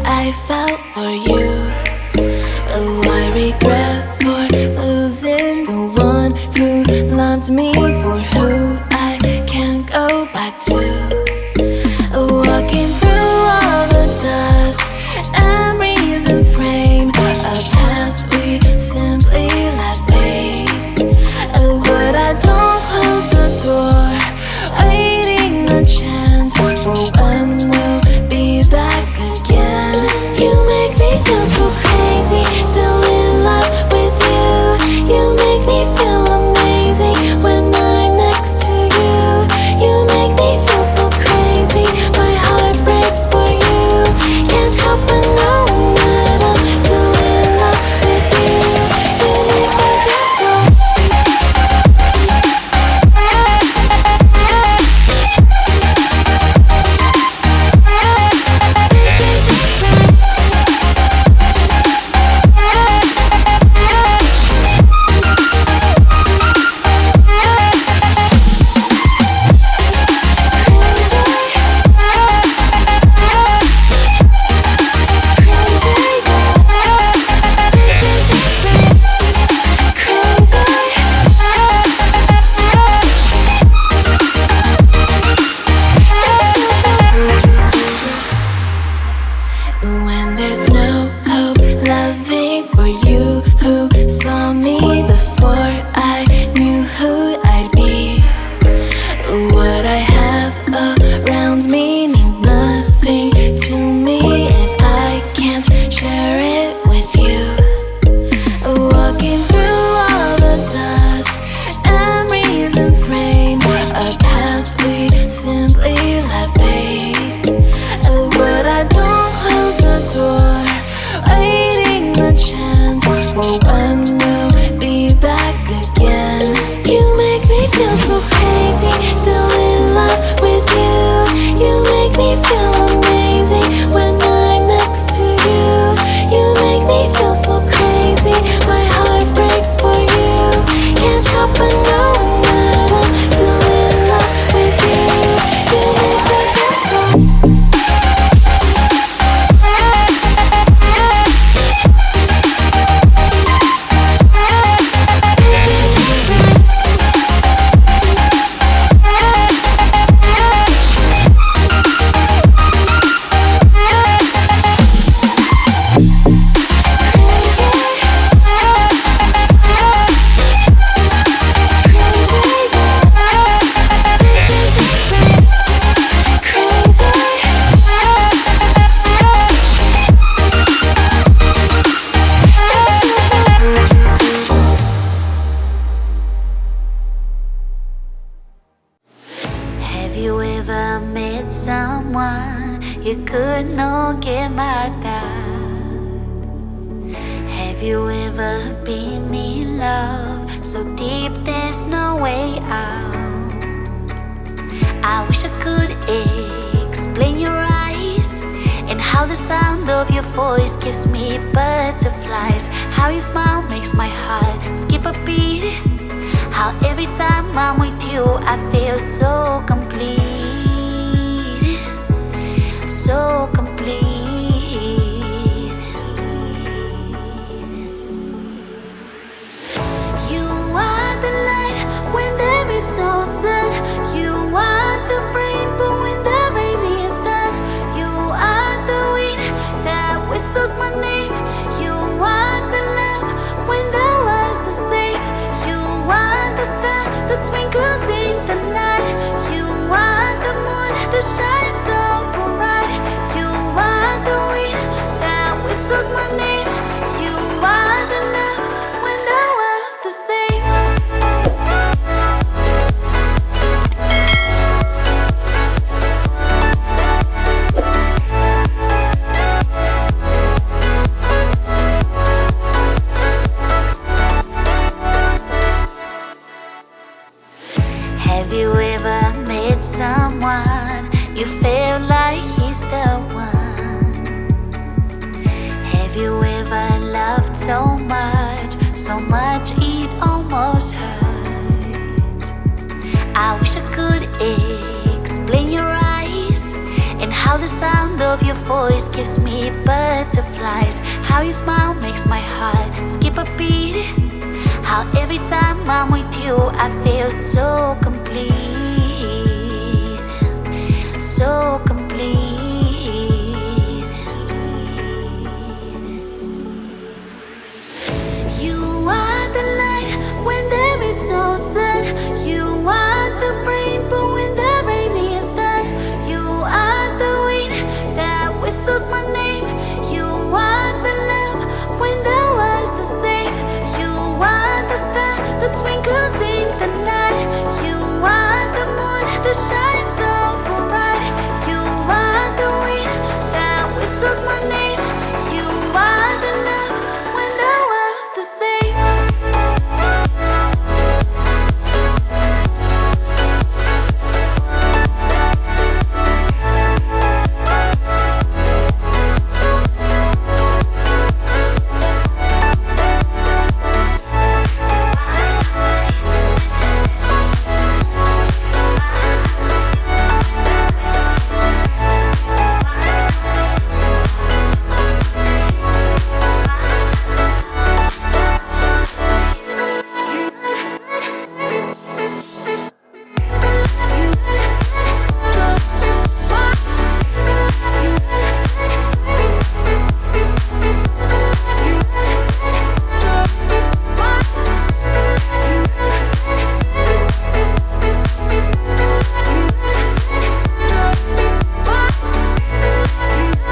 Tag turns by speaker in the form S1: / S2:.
S1: I felt for you. Oh, I regret for losing the one who loved me, for who I can't go back to. Walking through all the dust, memories and frame, a past we simply let fade. Oh, but I don't close the door, waiting a chance for when we'll be back again. You make me feel so crazy, still in love with you. You make me feel amazing when I'm next to you. You make me feel so crazy, my heart breaks for you. Can't help but know that I'm still in love with you. You make me feel so. When there's no hope, loving for you who saw me before I knew who I'd be. What I have around me means nothing to me if I can't share it with you. Walking through all the dust, memories and frame, a past we simply let fade. But I don't close the door, waiting the chance for when we'll be back again. You make me feel so crazy, still in love with you. You make me feel amazing when I'm next to you. You make me feel so crazy, my heart breaks for you. Can't help but know that I'm still in love with you. You make me feel so.
S2: Have you ever met someone you could not get mad at? Have you ever been in love so deep there's no way out? I wish I could explain your eyes and how the sound of your voice gives me butterflies. How your smile makes my heart skip a beat. How every time I'm with you I feel so complete, so complete. You are the light when there is no sun. You are the rainbow when the rain is done. You are the wind that whistles my name. You are the love when the world's the same. You are the star that twinkles in the night. You are the moon that shines so bright. You are the wind that whistles my name. You are the love when the world's the same. Have you ever met someone you feel like he's the one? Have you ever loved so much it almost hurt? I wish I could explain your eyes and how How the sound of your voice gives me butterflies. How your smile makes my heart skip a beat. How every time I'm with you I feel so complete. So complete. You are the light when there is no sun. You are the rainbow when the rain is done. You are the wind that whistles my name. You are the love when the world's the same. You are the star that twinkles in the night. You are the moon that shines so bright. You are the wind that whistles my name.